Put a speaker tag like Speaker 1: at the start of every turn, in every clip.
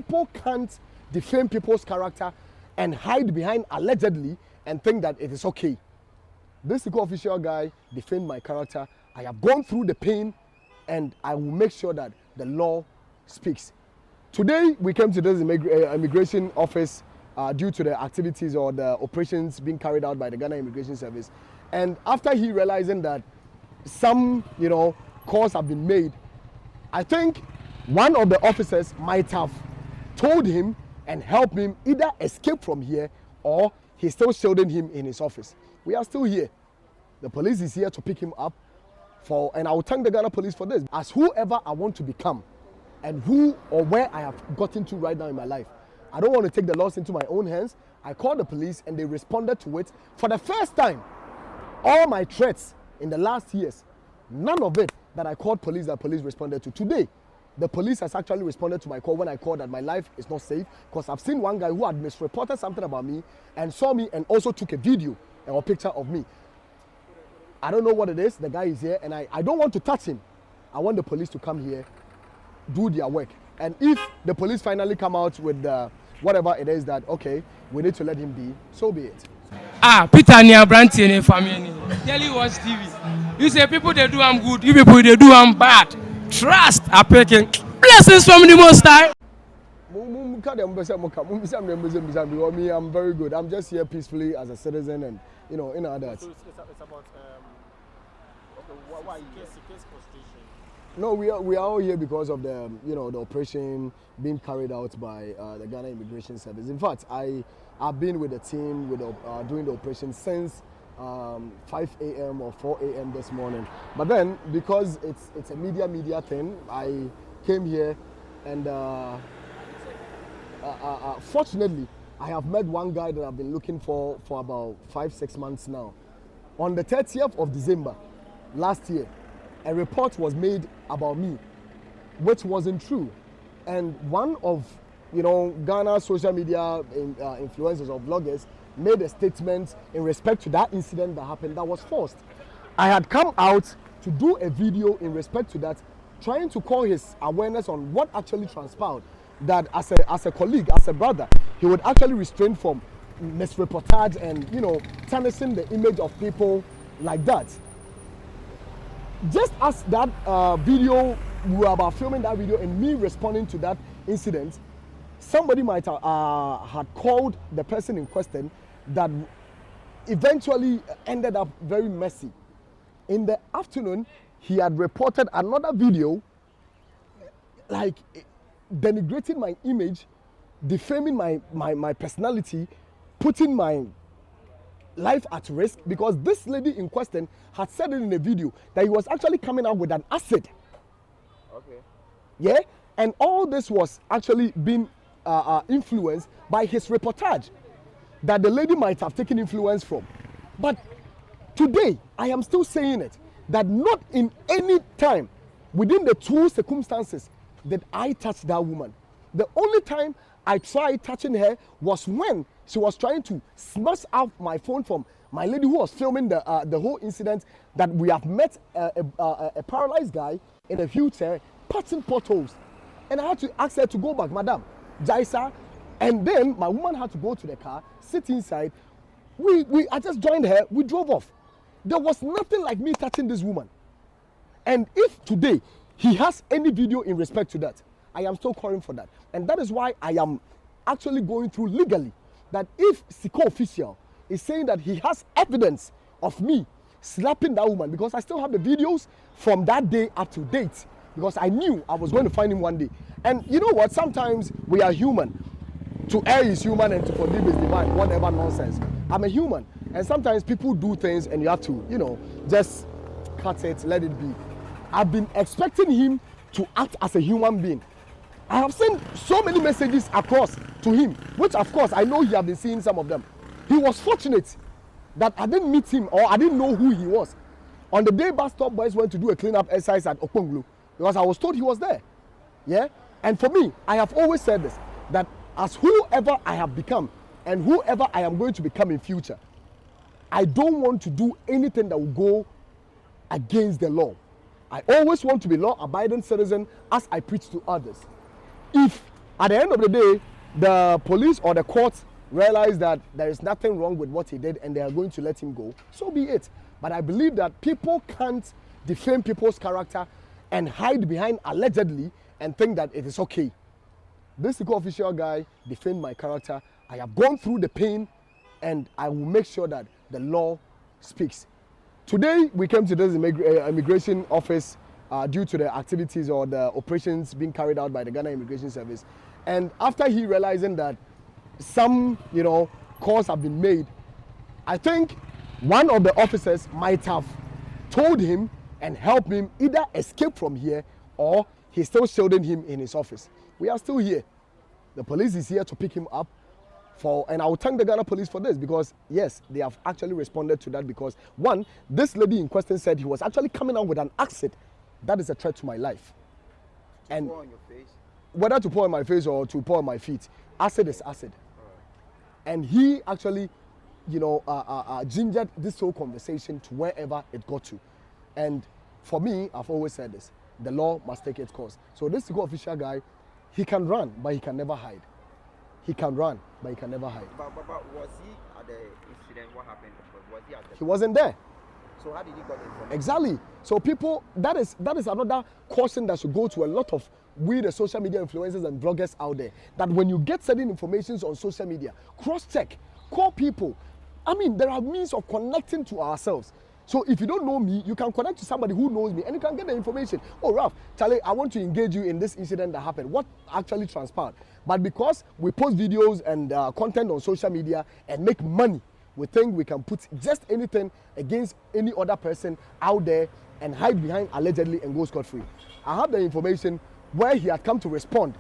Speaker 1: People can't defame people's character and hide behind allegedly and think that it is okay. This Sika official guy defamed my character. I have gone through the pain and I will make sure that the law speaks. Today we came to this immigration office due to the activities or the operations being carried out by the Ghana Immigration Service. And after he realizing that some, calls have been made, I think one of the officers might have told him and helped him either escape from here or he's still shielding him in his office. We are still here. The police is here to pick him up and I will thank the Ghana police for this. As whoever I want to become and who or where I have gotten to right now in my life, I don't want to take the laws into my own hands. I called the police and they responded to it. For the first time, all my threats in the last years, none of it that I called police that police responded to. Today, the police has actually responded to my call when I called that my life is not safe, because I've seen one guy who had misreported something about me and saw me and also took a video or picture of me. I don't know what it is. The guy is here and I don't want to touch him. I want the police to come here, do their work. And if the police finally come out with whatever it is that, okay, we need to let him be, so be it.
Speaker 2: Peter Nia Branty and family. Tell you watch TV. You say people they do I'm good, you people they do I'm bad. Trust are picking blessings from the Most High.
Speaker 1: I'm very good. I'm just here peacefully as a citizen and in other.
Speaker 3: So it's about why case frustration.
Speaker 1: No, we are all here because of the the operation being carried out by the Ghana Immigration Service. In fact, I've been with the team doing the operation since 5 a.m. or 4 a.m. this morning. But then because it's a media thing, I came here and fortunately I have met one guy that I've been looking for about 5-6 months now. On the 30th of December last year, a report was made about me, which wasn't true. And one of Ghana's social media influencers or bloggers made a statement in respect to that incident that happened that was forced. I had come out to do a video in respect to that, trying to call his awareness on what actually transpired, that as a colleague, as a brother, he would actually refrain from misreportage and tarnishing the image of people like that. Just as that video, we were about filming that video and me responding to that incident, somebody might have had called the person in question that eventually ended up very messy. In the afternoon, he had reported another video like denigrating my image, defaming my personality, putting my life at risk, because this lady in question had said it in a video that he was actually coming out with an acid.
Speaker 3: Okay.
Speaker 1: Yeah? And all this was actually being influenced by his reportage that the lady might have taken influence from. But today, I am still saying it, that not in any time within the two circumstances that I touched that woman. The only time I tried touching her was when she was trying to smash out my phone from my lady who was filming the whole incident, that we have met a paralyzed guy in a wheelchair patching potholes. And I had to ask her to go back, Madam, Jaisa. And then my woman had to go to the car, sit inside. I just joined her, we drove off. There was nothing like me touching this woman. And if today he has any video in respect to that, I am still calling for that. And that is why I am actually going through legally that if Sika official is saying that he has evidence of me slapping that woman, because I still have the videos from that day up to date, because I knew I was going to find him one day. And you know what? Sometimes we are human. To err is human and to forgive is divine, whatever nonsense. I'm a human. And sometimes people do things and you have to, just cut it, let it be. I've been expecting him to act as a human being. I have sent so many messages across to him, which of course I know he have been seeing some of them. He was fortunate that I didn't meet him or I didn't know who he was. On the day bus stop boys went to do a cleanup exercise at Okponglu, because I was told he was there. Yeah? And for me, I have always said this, that as whoever I have become and whoever I am going to become in future, I don't want to do anything that will go against the law. I always want to be law-abiding citizen as I preach to others. If At the end of the day, the police or the court realize that there is nothing wrong with what he did and they are going to let him go. So be it. But I believe that people can't defame people's character and hide behind allegedly and think that it is okay. This Sika official guy defamed my character. I have gone through the pain and I will make sure that the law speaks. Today we came to this immigration office due to the activities or the operations being carried out by the Ghana Immigration Service. And after he realizing that some, calls have been made, I think one of the officers might have told him and helped him either escape from here or he's still shielding him in his office. We are still here. The police is here to pick him up and I will thank the Ghana police for this because yes, they have actually responded to that because one, this lady in question said he was actually coming out with an acid. That is a threat to my life.
Speaker 4: And pour on your face?
Speaker 1: Whether to pour on my face or to pour on my feet, acid is acid. Right. And he actually, gingered this whole conversation to wherever it got to. And for me, I've always said this, the law must take its course. So this Sika official guy, he can run, but he can never hide. He can run, but he can never hide.
Speaker 4: But was he at the incident? What happened? Was he at the...
Speaker 1: He wasn't there.
Speaker 4: So how did he get information?
Speaker 1: Exactly. So people, that is another caution that should go to a lot of the social media influencers and bloggers out there. That when you get certain informations on social media, cross-check, call people. I mean, there are means of connecting to ourselves. So if you don't know me, you can connect to somebody who knows me and you can get the information. Oh, Ralph, Charlie, I want to engage you in this incident that happened. What actually transpired? But because we post videos and content on social media and make money, we think we can put just anything against any other person out there and hide behind allegedly and go scot-free. I have the information where he had come to respond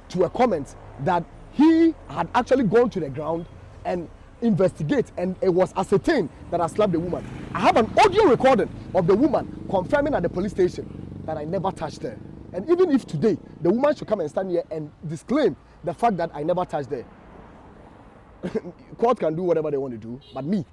Speaker 1: to a comment that he had actually gone to the ground and investigate and it was ascertained that I slapped the woman. I have an audio recording of the woman confirming at the police station that I never touched her. And even if today the woman should come and stand here and disclaim the fact that I never touched her, court can do whatever they want to do, but me,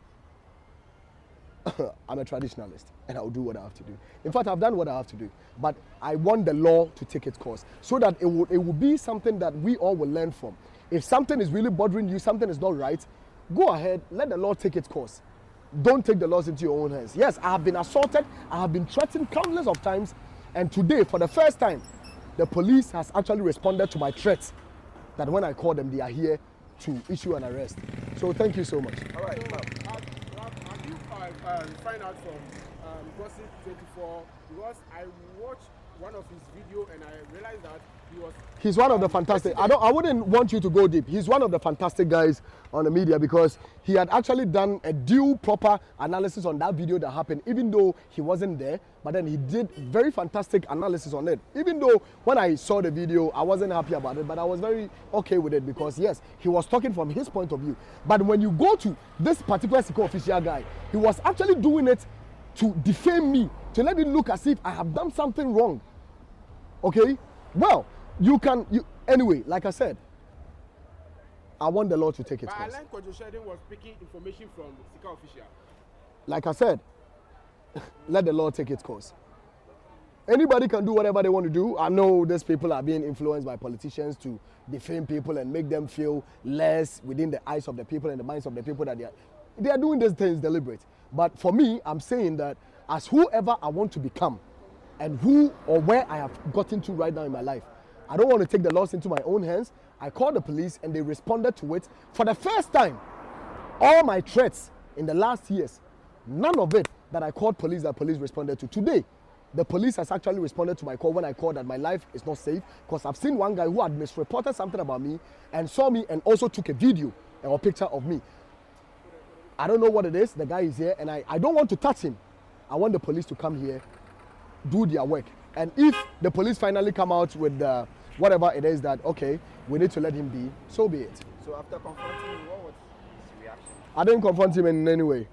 Speaker 1: I'm a traditionalist and I'll do what I have to do. In fact, I've done what I have to do, but I want the law to take its course so that it will be something that we all will learn from. If something is really bothering you, something is not right, go ahead, let the law take its course. Don't take the laws into your own hands. Yes, I have been assaulted, I have been threatened countless of times, and today, for the first time, the police has actually responded to my threats that when I call them, they are here to issue an arrest. So thank you so much.
Speaker 3: All right. So, have you find out from Gossip 24 because I watched one of his video and I realized that he's
Speaker 1: one of the fantastic. I wouldn't want you to go deep. He's one of the fantastic guys on the media because he had actually done a due proper analysis on that video that happened, even though he wasn't there. But then he did very fantastic analysis on it. Even though when I saw the video, I wasn't happy about it, but I was very okay with it because yes, he was talking from his point of view. But when you go to this particular Sika official guy, he was actually doing it to defame me, to let it look as if I have done something wrong. Okay? Well, anyway, like I said, I want the law to take its course.
Speaker 3: But I like Shedden was picking information from Sika official.
Speaker 1: Like I said, let the law take its course. Anybody can do whatever they want to do. I know these people are being influenced by politicians to defame people and make them feel less within the eyes of the people and the minds of the people that they are doing these things deliberate. But for me, I'm saying that as whoever I want to become and who or where I have gotten to right now in my life, I don't want to take the laws into my own hands. I called the police and they responded to it. For the first time, all my threats in the last years, none of it that I called police that police responded to. Today, the police has actually responded to my call when I called that my life is not safe because I've seen one guy who had misreported something about me and saw me and also took a video or picture of me. I don't know what it is. The guy is here and I don't want to touch him. I want the police to come here, do their work. And if the police finally come out with whatever it is that, okay, we need to let him be, so be it.
Speaker 4: So after confronting him, what was his reaction?
Speaker 1: I didn't confront him in any way.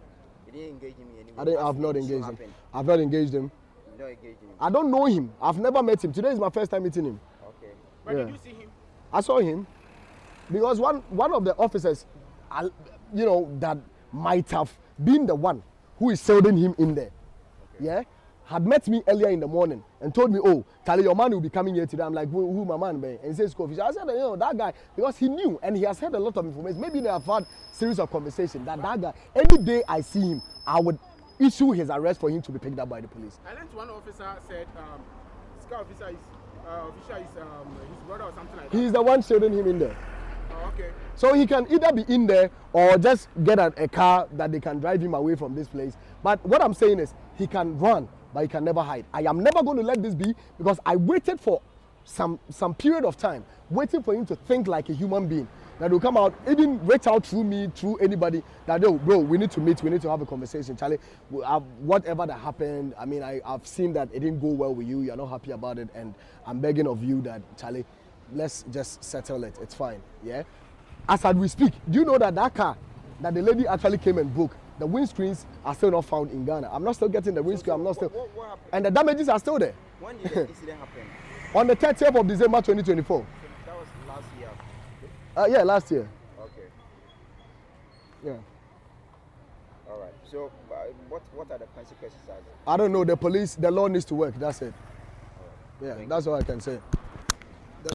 Speaker 4: You didn't engage him in any way?
Speaker 1: I've not engaged him. I've not engaged him.
Speaker 4: You don't engage him?
Speaker 1: I don't know him. I've never met him. Today is my first time meeting him.
Speaker 4: Okay.
Speaker 3: Where did you see him?
Speaker 1: I saw him because one of the officers, that might have been the one who is shielding him in there. Okay. Yeah? had met me earlier in the morning and told me, oh, Charlie, your man will be coming here today. I'm like, who my man, man? And he says, official. I said, you know, that guy, because he knew and he has heard a lot of information. Maybe they have had series of conversation that guy, any day I see him, I would issue his arrest for him to be picked up by the police.
Speaker 3: I learned one officer said, Sika officer is his brother or something like that.
Speaker 1: He's the one shielding him in there.
Speaker 3: Oh, okay.
Speaker 1: So he can either be in there or just get a car that they can drive him away from this place. But what I'm saying is he can run, but he can never hide. I am never going to let this be because I waited for some period of time, waiting for him to think like a human being. That will come out, even reach out through me, through anybody, that, oh, bro, we need to meet, we need to have a conversation, Charlie. Whatever that happened, I mean, I've seen that it didn't go well with you, you're not happy about it, and I'm begging of you that, Charlie, let's just settle it, it's fine, yeah? As we speak, do you know that that car that the lady actually came and broke, the windscreens are still not found in Ghana. I'm not still getting the windscreen, I'm not still,
Speaker 4: what happened?
Speaker 1: and the damages are still there.
Speaker 4: When did the incident happen?
Speaker 1: On the 30th of December 2024.
Speaker 4: So that was last year.
Speaker 1: Yeah, last year.
Speaker 4: Okay.
Speaker 1: Yeah.
Speaker 4: All right. So what are the consequences?
Speaker 1: I don't know. The police, the law needs to work. That's it.
Speaker 4: Right.
Speaker 1: Yeah,
Speaker 4: Thank
Speaker 1: that's all I can say.